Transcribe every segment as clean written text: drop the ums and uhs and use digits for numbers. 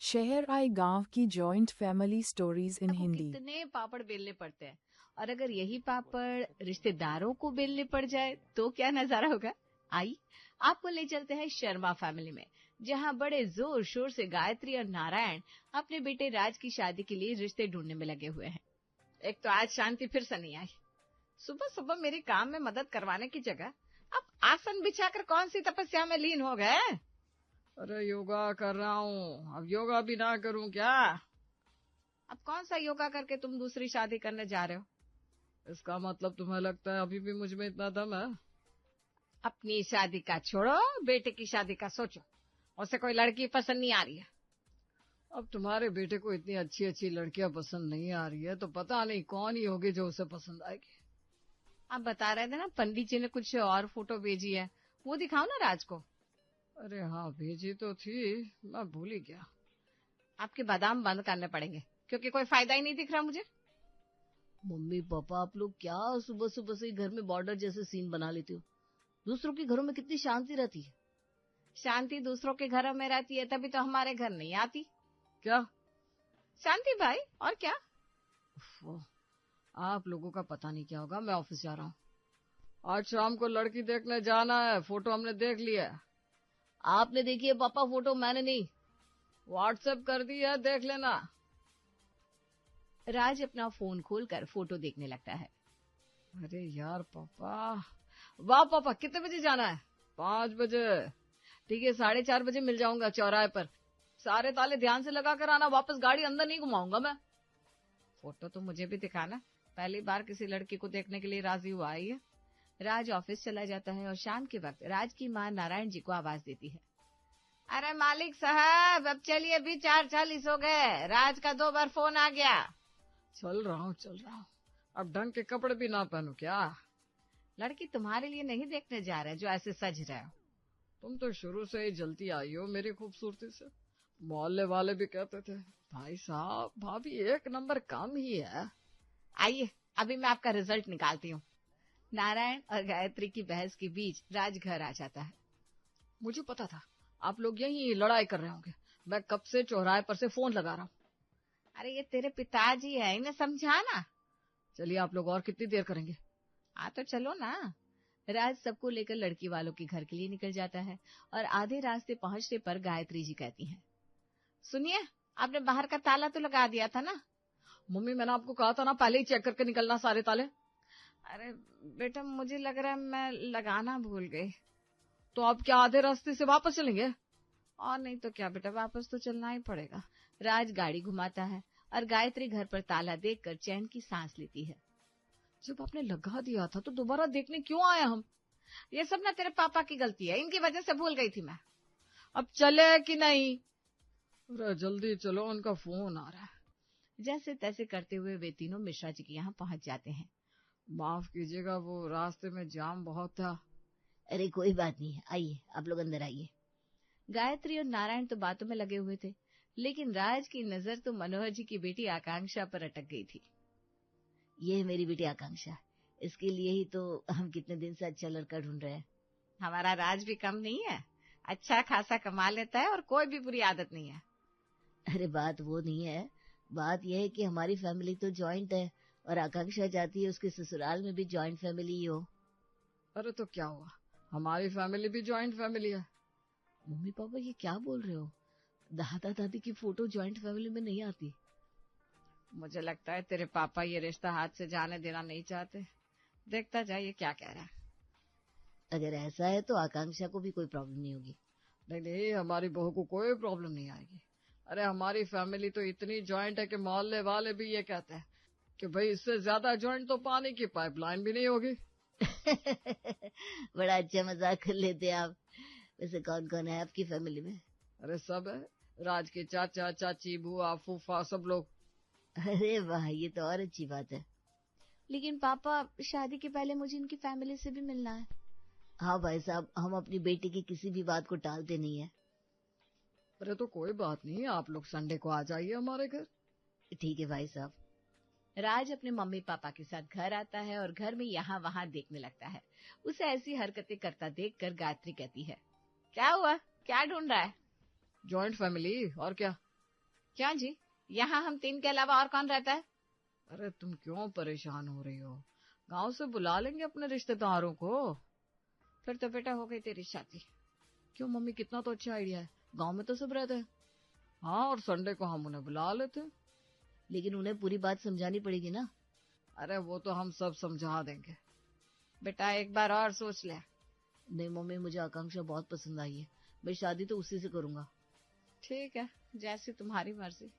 शहर आए गांव की जॉइंट फैमिली स्टोरीज इन आपको हिंदी। कितने पापड़ बेलने पड़ते हैं, और अगर यही पापड़ रिश्तेदारों को बेलने पड़ जाए तो क्या नजारा होगा। आई आपको ले चलते हैं शर्मा फैमिली में, जहां बड़े जोर शोर से गायत्री और नारायण अपने बेटे राज की शादी के लिए रिश्ते ढूंढने में लगे हुए हैं। एक तो आज शांति फिर से नहीं आई। सुबह सुबह मेरे काम में मदद करवाने की जगह अब आसन बिछाकर कौन सी तपस्या में लीन हो गए। अरे योगा कर रहा हूँ, अब योगा भी ना करूँ क्या? अब कौन सा योगा करके तुम दूसरी शादी करने जा रहे हो? इसका मतलब तुम्हें लगता है अभी भी मुझ में इतना दम है? अपनी शादी का छोड़ो, बेटे की शादी का सोचो। उसे कोई लड़की पसंद नहीं आ रही है। अब तुम्हारे बेटे को इतनी अच्छी अच्छी लड़कियां पसंद नहीं आ रही है तो पता नहीं कौन ही होगी जो उसे पसंद आएगी। आप बता रहे थे ना पंडित जी ने कुछ और फोटो भेजी है, वो दिखाओ ना राज को। अरे हाँ, भेजी तो थी, मैं भूल ही गया। आपके बादाम बंद करने पड़ेंगे क्योंकि कोई फायदा ही नहीं दिख रहा मुझे। मम्मी पापा, आप लोग क्या सुबह सुबह से घर में बॉर्डर जैसे सीन बना लेते हो? दूसरों के घरों में कितनी शांति रहती है। शांति दूसरों के घरों में रहती है तभी तो हमारे घर नहीं आती। क्या शांति भाई, और क्या। उफ, आप लोगों का पता नहीं क्या होगा। मैं ऑफिस जा रहा हूँ, आज शाम को लड़की देखने जाना है। फोटो हमने देख लिया है। आपने देखी है पापा फोटो? मैंने नहीं। व्हाट्सएप कर दी है, देख लेना। राज अपना फोन खोलकर फोटो देखने लगता है। अरे यार पापा, वाह पापा, कितने बजे जाना है? 5 बजे। ठीक है, 4:30 बजे मिल जाऊंगा चौराहे पर। सारे ताले ध्यान से लगा कर आना, वापस गाड़ी अंदर नहीं घुमाऊंगा मैं। फोटो तो मुझे भी दिखाना, पहली बार किसी लड़की को देखने के लिए राजी हुआ ही है। राज ऑफिस चला जाता है और शाम के वक्त राज की माँ नारायण जी को आवाज देती है। अरे मालिक साहब, अब चलिए, अभी 4:40 हो गए। राज का 2 बार फोन आ गया। चल रहा हूँ। अब ढंग के कपड़े भी ना पहनू क्या? लड़की तुम्हारे लिए नहीं देखने जा रहे जो ऐसे सज रहे हो। तुम तो शुरू से ही जलती आई हो मेरी खूबसूरती से। मोहल्ले वाले भी कहते थे भाई साहब भाभी एक नंबर काम ही है। आइए अभी मैं आपका रिजल्ट निकालती हूँ। नारायण और गायत्री की बहस के बीच राज घर आ जाता है। मुझे पता था आप लोग यही लड़ाई कर रहे होंगे। मैं कब से चौराहे पर से फोन लगा रहा हूँ। अरे ये तेरे पिताजी है, इन्हें समझाना। चलिए, आप लोग और कितनी देर करेंगे? हाँ तो चलो ना। राज सबको लेकर लड़की वालों के घर के लिए निकल जाता है और आधे रास्ते पहुंचने पर गायत्री जी कहती हैं, सुनिए, आपने बाहर का ताला तो लगा दिया था ना? मम्मी, मैंने आपको कहा था ना पहले ही चेक करके निकलना सारे ताले। अरे बेटा, मुझे लग रहा है मैं लगाना भूल गई। तो आप क्या आधे रास्ते से वापस चलेंगे? और नहीं तो क्या बेटा, वापस तो चलना ही पड़ेगा। राज गाड़ी घुमाता है और गायत्री घर पर ताला देखकर चैन की सांस लेती है। जब आपने लगा दिया था तो दोबारा देखने क्यों आए हम? ये सब ना तेरे पापा की गलती है, इनकी वजह से भूल गई थी मैं। अब चले कि नहीं? अरे जल्दी चलो, उनका फोन आ रहा है। जैसे तैसे करते हुए वे तीनों मिश्रा जी के यहाँ पहुंच जाते हैं। माफ कीजिएगा, वो रास्ते में जाम बहुत था। अरे कोई बात नहीं है, आइए आप लोग अंदर आइए। गायत्री और नारायण तो बातों में लगे हुए थे, लेकिन राज की नजर तो मनोहर जी की बेटी आकांक्षा पर अटक गई थी। ये है मेरी बेटी आकांक्षा, इसके लिए ही तो हम कितने दिन से अच्छा लड़का ढूंढ रहे हैं। हमारा राज भी कम नहीं है, अच्छा खासा कमा लेता है और कोई भी बुरी आदत नहीं है। अरे बात वो नहीं है, बात यह है कि हमारी फैमिली तो जॉइंट है और आकांक्षा चाहती है उसके ससुराल में भी जॉइंट फैमिली ही हो। अरे तो क्या हुआ, हमारी फैमिली भी जॉइंट फैमिली है। मम्मी पापा ये क्या बोल रहे हो? दादा दादी की फोटो जॉइंट फैमिली में नहीं आती। मुझे लगता है तेरे पापा ये रिश्ता हाथ से जाने देना नहीं चाहते। देखता जाइए क्या कह रहा है। अगर ऐसा है तो आकांक्षा को भी कोई प्रॉब्लम नहीं होगी। नहीं, हमारी बहू को कोई प्रॉब्लम नहीं आएगी। अरे हमारी फैमिली तो इतनी जॉइंट है कि मोहल्ले वाले भी ये कहते हैं कि भाई इससे ज्यादा जॉइंट तो पानी की पाइपलाइन भी नहीं होगी। बड़ा अच्छा मजाक कर लेते हैं आप। वैसे कौन कौन है आपकी फैमिली में? अरे सब है, राज के चाचा चाची बुआ फूफा सब लोग। अरे वाह, ये तो और अच्छी बात है। लेकिन पापा, शादी के पहले मुझे इनकी फैमिली से भी मिलना है। हाँ भाई साहब, हम अपनी बेटी की किसी भी बात को टालते नहीं है। अरे तो कोई बात नहीं, आप लोग संडे को आ जाइए हमारे घर। ठीक है भाई साहब। राज अपने मम्मी पापा के साथ घर आता है और घर में यहाँ वहाँ देखने लगता है। उसे ऐसी हरकतें करता देखकर गायत्री कहती है, क्या हुआ, क्या ढूंढ रहा है? जॉइंट फैमिली, और क्या? क्या जी, यहाँ हम 3 के अलावा और कौन रहता है? अरे तुम क्यों परेशान हो रही हो? गांव से बुला लेंगे अपने रिश्तेदारों को। फिर तो बेटा हो गई तेरी शादी। क्यों मम्मी, कितना तो अच्छा आइडिया है। गांव में तो सब रहते हैं। हाँ, और संडे को हम उन्हें बुला लेते। लेकिन उन्हें पूरी बात समझानी पड़ेगी ना। अरे वो तो हम सब समझा देंगे। बेटा एक बार और सोच ले। नहीं मम्मी, मुझे आकांक्षा बहुत पसंद आई है। मैं शादी तो उसी से करूंगा। ठीक है, जैसी तुम्हारी मर्जी।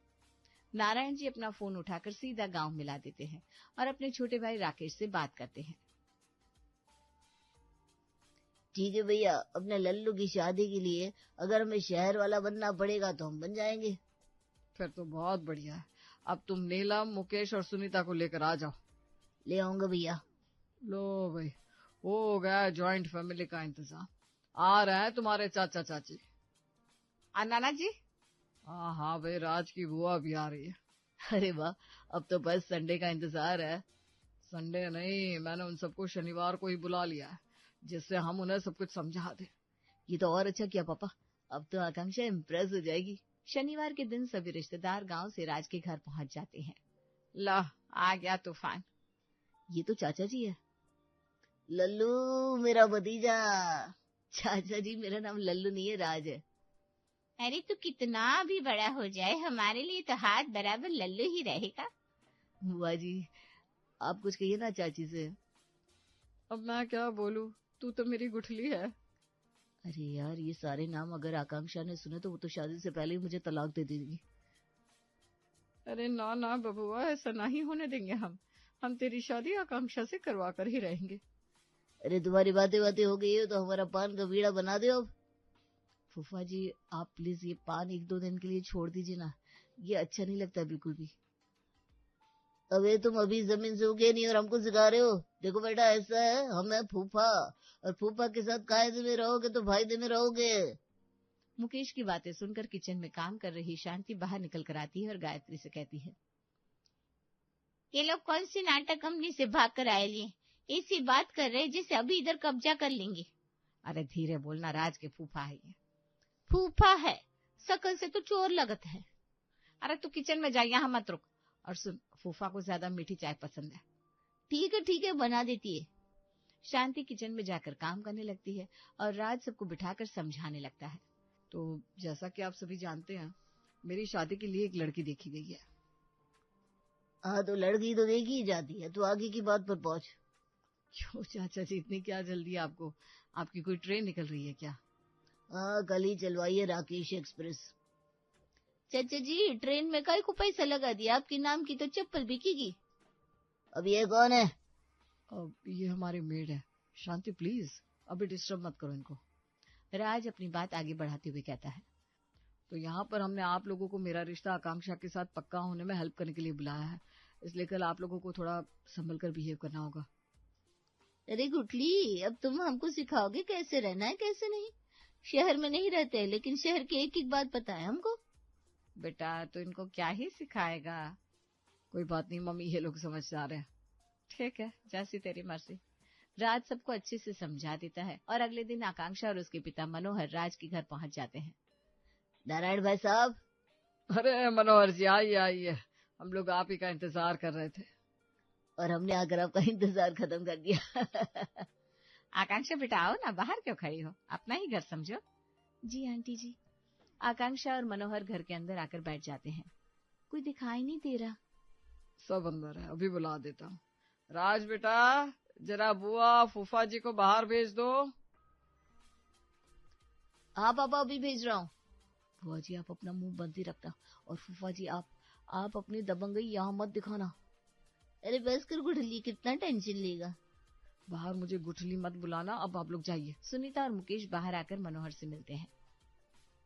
नारायण जी अपना फोन उठाकर सीधा गांव मिला देते हैं और अपने छोटे भाई राकेश से बात करते हैं। ठीक है भैया, अपने लल्लू की शादी के लिए अगर हमें शहर वाला बनना पड़ेगा तो हम बन जाएंगे। फिर तो बहुत बढ़िया है। अब तुम नीलम, मुकेश और सुनीता को लेकर आ जाओ। ले आऊंगा भैया। लो भाई, हो गया जॉइंट फैमिली का इंतजाम। आ रहे हैं तुम्हारे चाचा चाची। और नाना जी? हाँ हाँ भाई, राज की बुआ भी आ रही है। अरे वाह, अब तो बस संडे का इंतजार है। संडे नहीं, मैंने उन सबको शनिवार को ही बुला लिया है, जिससे हम उन्हें सब कुछ समझा दें। ये तो और अच्छा किया पापा, अब तो आकांक्षा इम्प्रेस हो जाएगी। शनिवार के दिन सभी रिश्तेदार गांव से राज के घर पहुंच जाते हैं। ला, आ गया तूफान। ये तो चाचा जी है। लल्लू मेरा भतीजा। चाचा जी, मेरा नाम लल्लू नहीं है, राज है। अरे तू कितना भी बड़ा हो जाए, हमारे लिए तो हाथ बराबर लल्लू ही रहेगा। बुआ जी, आप कुछ कहिए ना चाची से। अब मैं क्या बोलूं, तू तो मेरी गुठली है। अरे यार, ये सारे नाम अगर आकांक्षा ने सुने तो वो तो शादी से पहले ही मुझे तलाक दे देगी। अरे ना ना बबुआ, ऐसा नहीं होने देंगे हम तेरी शादी आकांक्षा से करवा कर ही रहेंगे। अरे तुम्हारी बातें बातें हो गई हो तो हमारा पान का बीड़ा बना दो अब। फूफा जी, आप प्लीज ये पान 1-2 दिन के लिए छोड़ दीजिए ना, ये अच्छा नहीं लगता बिल्कुल भी। अबे तुम अभी जमीन से उगे नहीं और हमको सिखा रहे हो। देखो बेटा, ऐसा है, हम है फूफा, और फूफा के साथ कायदे में रहोगे तो फायदे में रहोगे। मुकेश की बातें सुनकर किचन में काम कर रही शांति बाहर निकल कर आती है और गायत्री से कहती है, ये लोग कौन सी नाटक कंपनी से भाग कर आए लिए? ऐसी बात कर रहे जिसे अभी इधर कब्जा कर लेंगे। अरे धीरे बोलना, राज के फूफा है ये। फूफा है, शकल से तो चोर लगत है। अरे तू किचन में जा, यहाँ मत रुक। और सुन, फूफा को ज्यादा मीठी चाय पसंद है। ठीक है, बना देती है। शांति किचन में जाकर काम करने लगती है और राज सबको बिठाकर समझाने लगता है। तो जैसा कि आप सभी जानते हैं, मेरी शादी के लिए एक लड़की देखी गई है। हाँ, तो लड़की तो देखी ही जाती है, तो आगे की बात पर पहुंच। क्यों चाचा जी, इतनी क्या जल्दी आपको? आपकी कोई ट्रेन निकल रही है क्या? हाँ, कल ही चलवाई है राकेश एक्सप्रेस। चाचा जी, ट्रेन में कई को पैसा लगा दिया, आपके नाम की तो चप्पल बिकेगी। अब ये कौन है? अब ये हमारी मेड है। शांति प्लीज, अभी डिस्टर्ब मत करो इनको। राज अपनी बात आगे बढ़ाते हुए कहता है, तो यहाँ पर हमने आप लोगों को मेरा रिश्ता आकांक्षा के साथ पक्का होने में हेल्प करने के लिए बुलाया है, इसलिए कल आप लोगों को थोड़ा संभल कर बिहेव करना होगा। अरे गुटली, अब तुम हमको सिखाओगे कैसे रहना है कैसे नहीं। शहर में नहीं रहते, लेकिन शहर की एक एक बात पता है हमको। बेटा तो इनको क्या ही सिखाएगा। कोई बात नहीं मम्मी, ये लोग समझदार हैं। ठीक है, जैसी तेरी मर्जी। राज सबको अच्छे से समझा देता है और अगले दिन आकांक्षा और उसके पिता मनोहर राज के घर पहुंच जाते हैं। नारायण भाई साहब। अरे मनोहर जी, आइए आइए, हम लोग आप ही का इंतजार कर रहे थे। और हमने आकर आपका इंतजार खत्म कर दिया। आकांक्षा बेटा आओ ना, बाहर क्यों खड़ी हो, अपना ही घर समझो। जी आंटी जी। आकांक्षा और मनोहर घर के अंदर आकर बैठ जाते हैं। कोई दिखाई नहीं दे रहा। सब अंदर है, अभी बुला देता हूँ। राज बेटा, जरा बुआ फूफा जी को बाहर भेज दो। हाँ पापा, अभी भेज रहा हूँ। बुआ जी, आप अपना मुंह बंद ही रखना, और फूफा जी आप अपनी दबंगई यहाँ मत दिखाना। अरे बस कर गुठली, कितना टेंशन लेगा। बाहर मुझे गुठली मत बुलाना, अब आप लोग जाइए। सुनीता और मुकेश बाहर आकर मनोहर से मिलते हैं।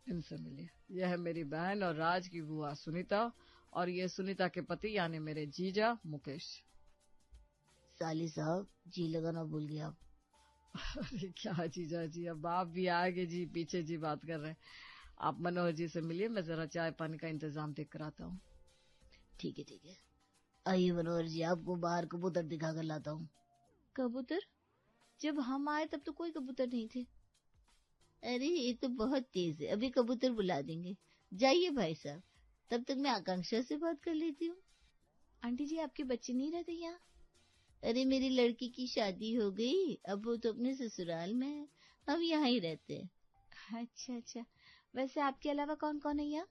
इनसे मिलिए, यह है मेरी बहन और राज की बुआ सुनीता, और ये सुनीता के पति यानी मेरे जीजा मुकेश। साली साहब, जी लगाना भूल गया आप। अरे क्या जीजा जी, अब आप भी आगे जी पीछे जी बात कर रहे हैं। आप मनोहर जी से मिलिए, मैं जरा चाय पानी का इंतजाम देख कर आता हूँ। ठीक है। आइए मनोहर जी, आपको बाहर कबूतर दिखा कर लाता हूँ। कबूतर? जब हम आए तब तो कोई कबूतर नहीं थे। अरे ये तो बहुत तेज है, अभी कबूतर बुला देंगे। जाइए भाई साहब, तब तक मैं आकांक्षा से बात कर लेती हूँ। आंटी जी, आपके बच्चे नहीं रहते यहाँ? अरे मेरी लड़की की शादी हो गई, अब वो तो अपने ससुराल में है, हम यहाँ ही रहते हैं। अच्छा अच्छा, वैसे आपके अलावा कौन कौन है यहाँ?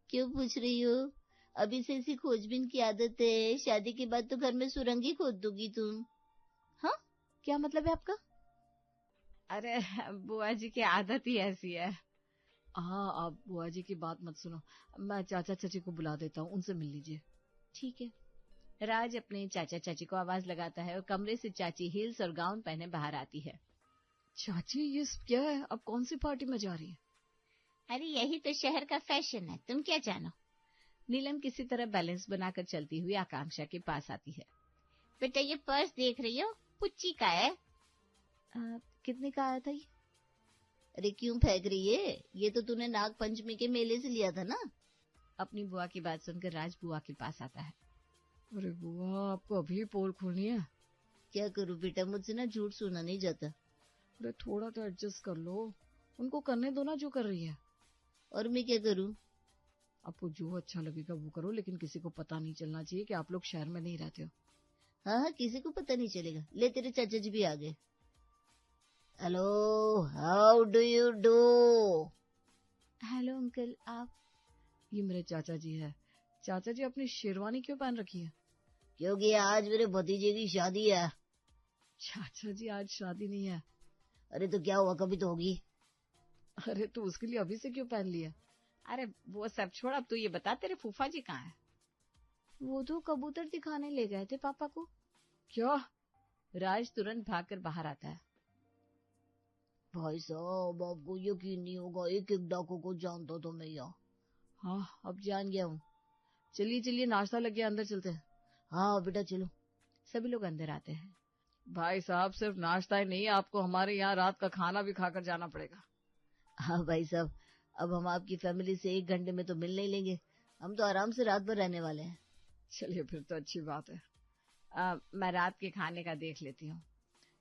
क्यों पूछ रही हो? अभी से ऐसी खोजबीन की आदत है, शादी के बाद तो घर में सुरंग ही खोद दोगी तुम। हाँ, क्या मतलब है आपका? अरे बुआ जी की आदत ही ऐसी है। हाँ, आप बुआ जी की बात मत सुनो, मैं चाचा चाची को बुला देता हूँ, उनसे मिल लीजिए। ठीक है। राज अपने चाचा चाची को आवाज लगाता है और कमरे से चाची हील्स और गाउन पहने बाहर आती है। चाची, ये क्या है? अब कौन सी पार्टी में जा रही है? अरे यही तो शहर का फैशन है, तुम क्या जानो। नीलम किसी तरह बैलेंस बनाकर चलती हुई आकांक्षा के पास आती है। बेटा ये पर्स देख रही हो, पुच्ची का है। कितने का आया था ये? अरे क्यों फेंक रही है? ये तो तूने नाग पंचमी के मेले से लिया था ना। अपनी बुआ की बात सुनकर राज बुआ के पास आता है। अरे बुआ, आपको अभी पोल खोलनी है? क्या करूं बेटा, मुझसे ना झूठ सुना नहीं जाता। अरे थोड़ा तो एडजस्ट कर लो, उनको करने दो ना जो कर रही है। और मैं क्या करूं? आपको जो अच्छा लगेगा वो करो, लेकिन किसी को पता नहीं चलना चाहिए कि आप लोग शहर में नहीं रहते हो। हाँ हाँ, किसी को पता नहीं चलेगा। ले तेरे चाचा जी भी आ गए। Hello, how do you do? Hello uncle, आप? ये मेरे चाचा जी है। चाचा जी, अपनी शेरवानी क्यों पहन रखी है? क्योंकि आज मेरे भतीजे की शादी है। चाचा जी, आज शादी नहीं है। अरे तो क्या हुआ, कभी तो होगी। अरे तो उसके लिए अभी से क्यों पहन लिया? अरे वो सब छोड़, अब तू ये बता तेरे फूफा जी कहाँ है? वो तो कबूतर दिखाने ले गए थे पापा को। क्या? राज तुरंत भागकर बाहर आता है। भाई साहब, आपको यकीन नहीं होगा, एक एक डाकू को जानता तो मैं यहाँ। हाँ, अब जान गया हूँ। चलिए चलिए, नाश्ता लग गया, अंदर चलते हैं। हाँ बेटा चलो। सभी लोग अंदर आते हैं। भाई साहब, सिर्फ नाश्ता ही नहीं, आपको हमारे यहाँ रात का खाना भी खाकर जाना पड़ेगा। हाँ भाई साहब, अब हम आपकी फैमिली से 1 घंटे में तो मिल नहीं लेंगे, हम तो आराम से रात भर रहने वाले हैं। चलिए, फिर तो अच्छी बात है। मैं रात के खाने का देख लेती हूँ।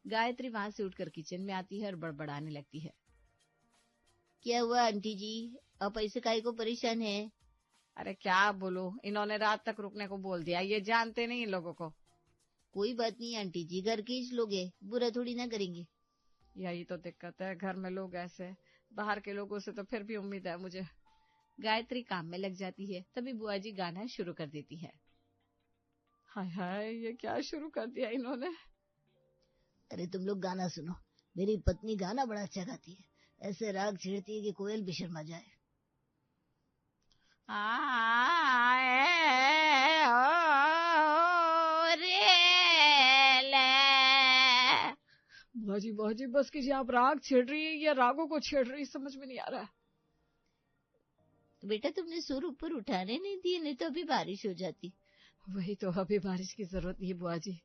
गायत्री वहां से उठकर किचन में आती है और बड़बड़ाने लगती है। क्या हुआ आंटी जी, आप ऐसे काहे को परेशान है? अरे क्या बोलो, इन्होंने रात तक रुकने को बोल दिया, ये जानते नहीं इन लोगों को। कोई बात नहीं आंटी जी, घर के ही लोग हैं, बुरा थोड़ी ना करेंगे। यही तो दिक्कत है, घर में लोग ऐसे, बाहर के लोगों से तो फिर भी उम्मीद है मुझे। गायत्री काम में लग जाती है, तभी बुआ जी गाना शुरू कर देती है। हाय हाय, ये क्या शुरू कर दिया इन्होंने। अरे तुम लोग गाना सुनो, मेरी पत्नी गाना बड़ा अच्छा गाती है, ऐसे राग छेड़ती है कि कोयल भी शर्मा जाए। बाजी बस कीजिए, आप राग छेड़ रही है या रागों को छेड़ रही है, समझ में नहीं आ रहा है। तो बेटा तुमने सुर ऊपर उठाने नहीं दिए, नहीं तो अभी बारिश हो जाती। वही तो, अभी बारिश की जरूरत नहीं है बुआ जी।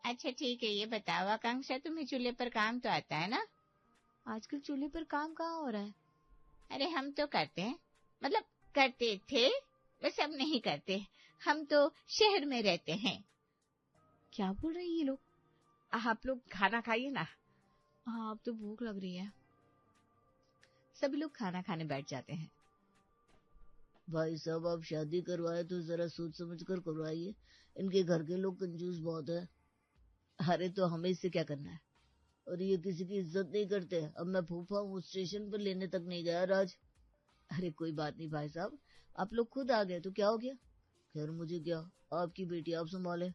अच्छा ठीक है, ये बताओ आकांक्षा, तुम्हें चूल्हे पर काम तो आता है ना? आजकल चूल्हे पर काम कहाँ हो रहा है? अरे हम तो करते हैं, मतलब करते थे, बस अब नहीं करते, हम तो शहर में रहते हैं। क्या बोल रहे हैं ये लोग? आप लोग खाना खाइए ना। हाँ, अब तो भूख लग रही है। सभी लोग खाना खाने बैठ जाते हैं। भाई साहब, आप शादी करवाए तो जरा सोच समझ कर करवाइए, इनके घर के लोग कंजूस बहुत है। अरे तो हमें इससे क्या करना है, और ये किसी की इज्जत नहीं करते। अब मैं फूफा हूँ, स्टेशन पर लेने तक नहीं गया राज। अरे कोई बात नहीं भाई साहब, आप लोग खुद आ गए तो क्या हो गया। खैर मुझे क्या, आपकी बेटी आप संभाले।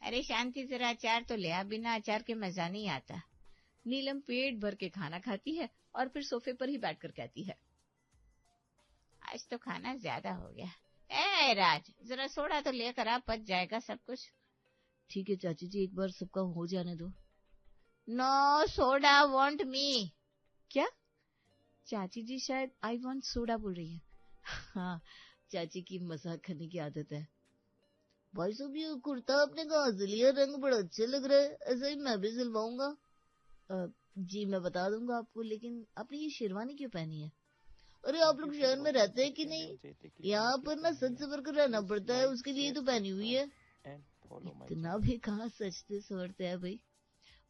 अरे शांति, जरा अचार तो ले आ, बिना अचार के मजा नहीं आता। नीलम पेट भर के खाना खाती है और फिर सोफे पर ही बैठकर कहती है, आज तो खाना ज्यादा हो गया। ए राज, जरा सोडा तो लेकर आ, पच जाएगा सब कुछ। ठीक है चाची जी, एक बार सबका हो जाने दो। No soda want me. क्या? चाची जी शायद आई वांट सोडा बोल रही है। हाँ, चाची की मजाक करने की आदत है। भाई साहब, ये कुर्ता आपने कहाँ से लिया, रंग बड़ा अच्छा लग रहा है, ऐसा ही मैं भी सिलवाऊंगा। जी मैं बता दूंगा आपको, लेकिन आपने ये शेरवानी क्यों पहनी है? अरे आप लोग शहर में रहते हैं कि नहीं? यहाँ पर ना सच सवर कर रहना पड़ता है, उसके लिए तो पहनी हुई है। इतना भी कहाँ सचते सवरते हैं भाई।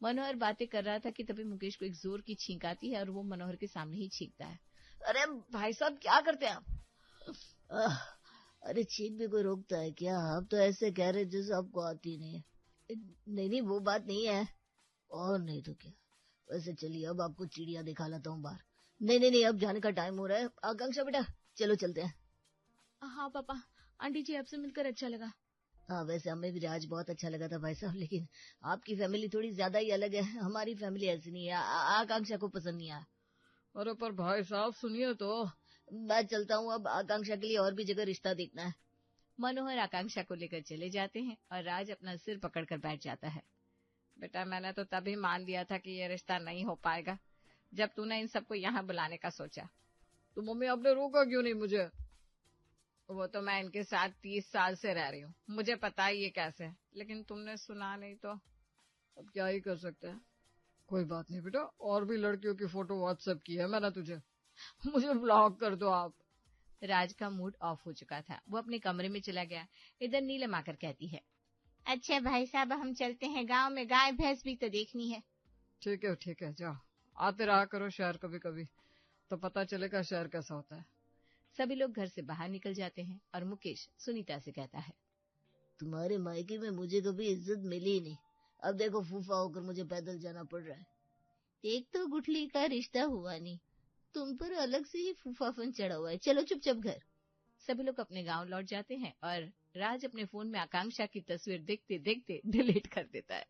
मनोहर बातें कर रहा था कि तभी मुकेश को एक जोर की छींक आती है और वो मनोहर के सामने ही छींकता है। अरे भाई साहब क्या करते हैं आप? आह, अरे छींक भी कोई रोकता है क्या? आप तो ऐसे कह रहे जैसे आपको आती नहीं है। नहीं नहीं, वो बात नहीं है। और नहीं तो क्या। वैसे चलिए अब आपको चिड़िया दिखा लाता हूँ बाहर। नहीं नहीं नहीं, अब जाने का टाइम हो रहा है। आकांक्षा बेटा चलो चलते हैं। हाँ पापा, आंटी जी आपसे मिलकर अच्छा लगा। हाँ वैसे हमें भी आज बहुत अच्छा लगा था भाई साहब, लेकिन आपकी फैमिली थोड़ी ज्यादा ही अलग है। हमारी फैमिली ऐसी नहीं है। आकांक्षा को पसंद नहीं आया। अरे पर भाई साहब सुनिए तो। मैं चलता हूँ, अब आकांक्षा के लिए और भी जगह रिश्ता देखना है। मनोहर आकांक्षा को लेकर चले जाते हैं और राज अपना सिर पकड़कर बैठ जाता है। बेटा मैंने तो तभी मान लिया था कि ये रिश्ता नहीं हो पाएगा जब तूने इन सबको यहाँ बुलाने का सोचा। तो मम्मी आपने रोका क्यों नहीं मुझे? वो तो मैं इनके साथ 30 साल से रह रही हूँ, मुझे पता ही ये कैसे है, लेकिन तुमने सुना नहीं तो। अब क्या ही कर सकते हैं। कोई बात नहीं बेटा, और भी लड़कियों की फोटो व्हाट्सएप की है मैंने तुझे। मुझे ब्लॉक कर दो आप। राज का मूड ऑफ हो चुका था, वो अपने कमरे में चला गया। इधर नीलम आकर कहती है, अच्छा भाई साहब हम चलते हैं, गांव में गाय भैंस भी तो देखनी है। ठीक है जाओ, आते रहा करो शहर कभी कभी, तो पता चलेगा शहर कैसा होता है। सभी लोग घर से बाहर निकल जाते हैं और मुकेश सुनीता से कहता है, तुम्हारे मायके में मुझे कभी इज्जत मिली ही नहीं। अब देखो फूफा होकर मुझे पैदल जाना पड़ रहा है। एक तो गुठली का रिश्ता हुआ नहीं, तुम पर अलग से ही फूफापन चढ़ा हुआ है। चलो चुपचाप घर। सभी लोग अपने गांव लौट जाते हैं और राज अपने फोन में आकांक्षा की तस्वीर देखते देखते डिलीट कर देता है।